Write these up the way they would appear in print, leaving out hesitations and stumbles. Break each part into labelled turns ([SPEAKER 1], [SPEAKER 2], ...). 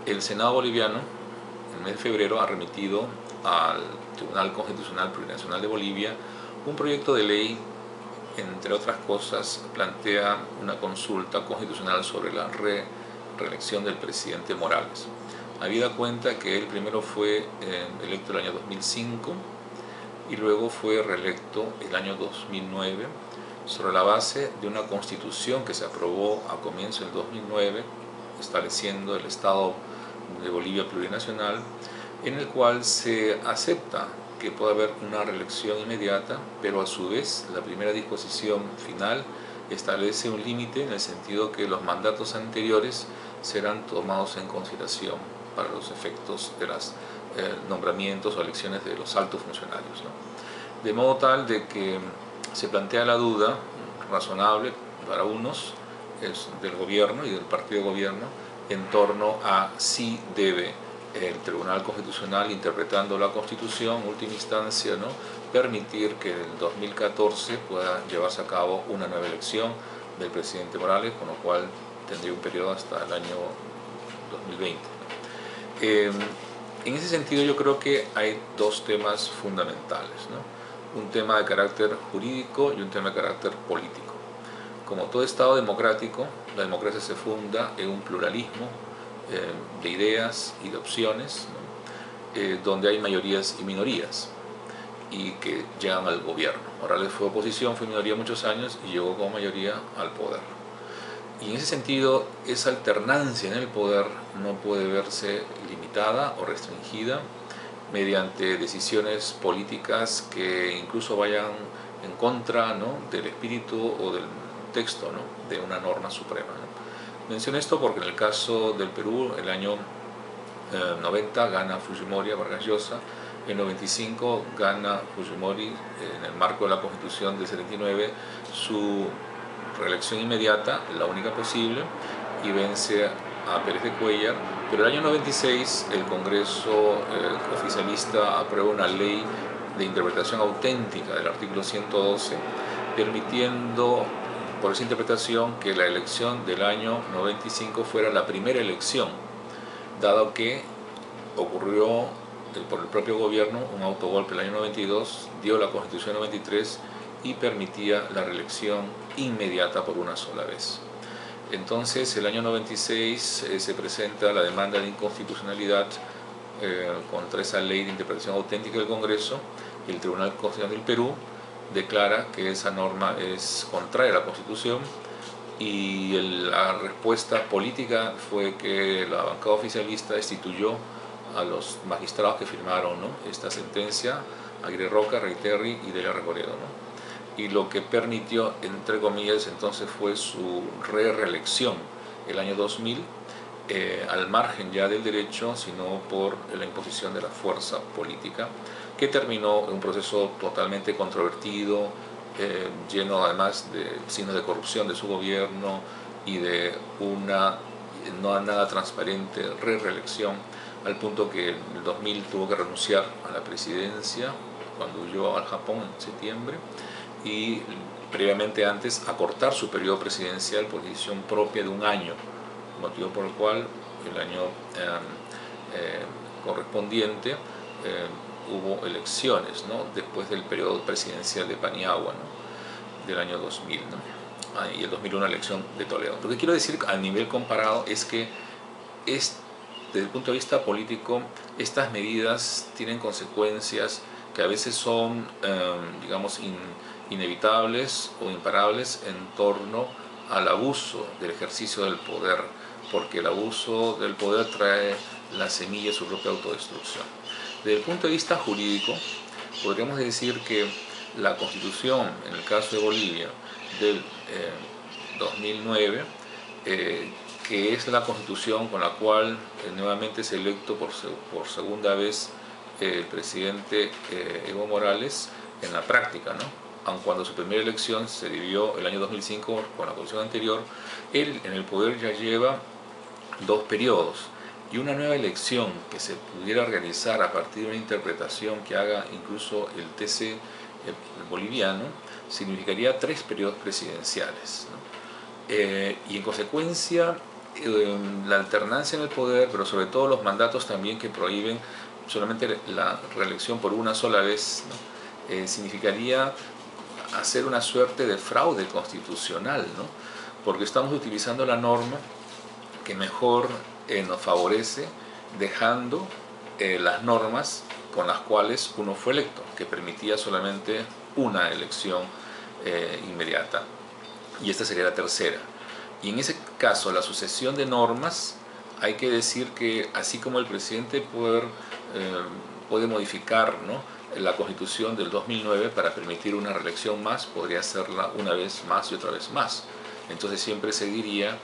[SPEAKER 1] el Senado boliviano, en el mes de febrero, ha remitido al Tribunal Constitucional Plurinacional de Bolivia un proyecto de ley, entre otras cosas, plantea una consulta constitucional sobre la reelección del presidente Morales. Habida cuenta que él primero fue electo el año 2005 y luego fue reelecto el año 2009 sobre la base de una constitución que se aprobó a comienzo del 2009, estableciendo el Estado de Bolivia plurinacional, en el cual se acepta que puede haber una reelección inmediata, pero a su vez la primera disposición final establece un límite en el sentido que los mandatos anteriores serán tomados en consideración para los efectos de los nombramientos o elecciones de los altos funcionarios, ¿no? De modo tal de que se plantea la duda razonable para unos del gobierno y del partido de gobierno en torno a si debe el Tribunal Constitucional, interpretando la Constitución, en última instancia, ¿no?, permitir que en el 2014 pueda llevarse a cabo una nueva elección del presidente Morales, con lo cual tendría un periodo hasta el año 2020. En ese sentido yo creo que hay dos temas fundamentales, ¿no? Un tema de carácter jurídico y un tema de carácter político. Como todo Estado democrático, la democracia se funda en un pluralismo de ideas y de opciones, ¿no?, donde hay mayorías y minorías, y que llegan al gobierno. Morales fue oposición, fue minoría muchos años y llegó como mayoría al poder. Y en ese sentido, esa alternancia en el poder no puede verse limitada o restringida mediante decisiones políticas que incluso vayan en contra, ¿no?, del espíritu o del texto, ¿no?, de una norma suprema, ¿no? Menciono esto porque en el caso del Perú, el año 90 gana Fujimori a Vargas Llosa, en 95 gana Fujimori en el marco de la Constitución del 79 su reelección inmediata, la única posible, y vence a Pérez de Cuéllar, pero el año 96 el Congreso oficialista aprueba una ley de interpretación auténtica del artículo 112, permitiendo por esa interpretación que la elección del año 95 fuera la primera elección, dado que ocurrió por el propio gobierno un autogolpe el año 92, dio la Constitución 93 y permitía la reelección inmediata por una sola vez. Entonces, el año 96 se presenta la demanda de inconstitucionalidad contra esa ley de interpretación auténtica del Congreso, y el Tribunal Constitucional del Perú declara que esa norma es contraria a la Constitución, y la respuesta política fue que la bancada oficialista destituyó a los magistrados que firmaron, ¿no?, esta sentencia, Aguirre Roca, Reiterri y Delia Regoredo, ¿no? Y lo que permitió, entre comillas, entonces fue su reelección el año 2000, al margen ya del derecho, sino por la imposición de la fuerza política, que terminó en un proceso totalmente controvertido, lleno además de signos de corrupción de su gobierno y de una no nada transparente reelección, al punto que en el 2000 tuvo que renunciar a la presidencia cuando huyó al Japón en septiembre, y previamente antes acortar su periodo presidencial por decisión propia de un año, motivo por el cual el año correspondiente hubo elecciones, ¿no?, después del periodo presidencial de Paniagua, ¿no?, del año 2000, ¿no? Y el 2001 elección de Toledo. Lo que quiero decir a nivel comparado es que desde el punto de vista político, estas medidas tienen consecuencias que a veces son, digamos, inevitables o imparables en torno al abuso del ejercicio del poder, porque el abuso del poder trae la semilla de su propia autodestrucción. Desde el punto de vista jurídico, podríamos decir que la Constitución, en el caso de Bolivia, del 2009, que es la Constitución con la cual nuevamente es electo por segunda vez el presidente Evo Morales en la práctica, ¿no?, aun cuando su primera elección se dio el año 2005 con la Constitución anterior, él en el poder ya lleva 2 periodos, y una nueva elección que se pudiera realizar a partir de una interpretación que haga incluso el TC boliviano significaría 3 periodos presidenciales, ¿no? Y en consecuencia la alternancia en el poder, pero sobre todo los mandatos también que prohíben solamente la reelección por una sola vez, ¿no? Significaría hacer una suerte de fraude constitucional, ¿no? Porque estamos utilizando la norma que mejor nos favorece, dejando las normas con las cuales uno fue electo, que permitía solamente una elección inmediata, y esta sería la tercera. Y en ese caso, la sucesión de normas, hay que decir que así como el presidente puede modificar, ¿no?, la Constitución del 2009 para permitir una reelección más, podría hacerla una vez más y otra vez más. Entonces siempre se diría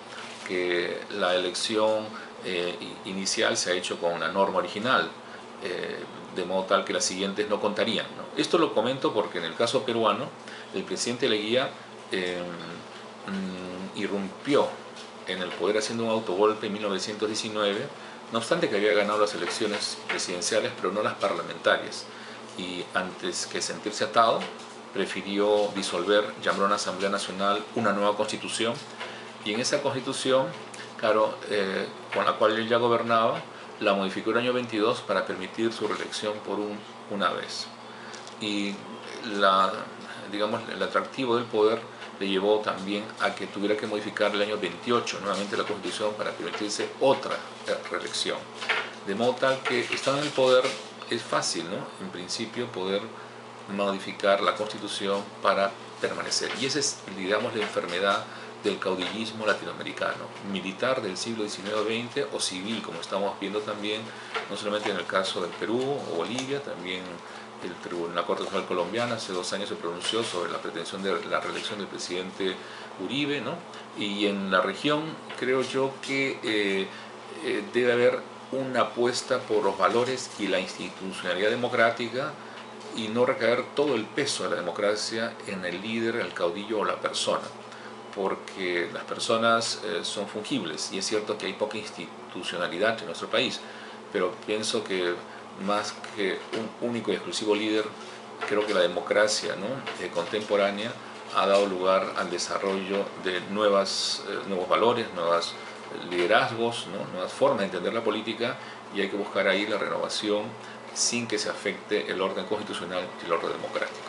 [SPEAKER 1] que la elección inicial se ha hecho con una norma original, de modo tal que las siguientes no contarían, ¿no? Esto lo comento porque en el caso peruano, el presidente Leguía irrumpió en el poder haciendo un autogolpe en 1919, no obstante que había ganado las elecciones presidenciales, pero no las parlamentarias. Y antes que sentirse atado, prefirió disolver, llamó a una Asamblea Nacional, una nueva constitución, y en esa constitución, claro, con la cual él ya gobernaba, la modificó el año 22 para permitir su reelección por una vez. Y digamos, el atractivo del poder le llevó también a que tuviera que modificar el año 28 nuevamente la Constitución para permitirse otra reelección. De modo tal que, estando en el poder, es fácil, ¿no?, en principio, poder modificar la Constitución para permanecer. Y esa es, digamos, la enfermedad del caudillismo latinoamericano, militar del siglo XIX-XX o civil, como estamos viendo también, no solamente en el caso del Perú o Bolivia, también la Corte Nacional Colombiana hace 2 años se pronunció sobre la pretensión de la reelección del presidente Uribe, ¿no? Y en la región creo yo que debe haber una apuesta por los valores y la institucionalidad democrática, y no recaer todo el peso de la democracia en el líder, el caudillo o la persona, porque las personas son fungibles, y es cierto que hay poca institucionalidad en nuestro país, pero pienso que más que un único y exclusivo líder, creo que la democracia, ¿no?, contemporánea ha dado lugar al desarrollo de nuevos valores, nuevos liderazgos, ¿no?, nuevas formas de entender la política, y hay que buscar ahí la renovación sin que se afecte el orden constitucional y el orden democrático.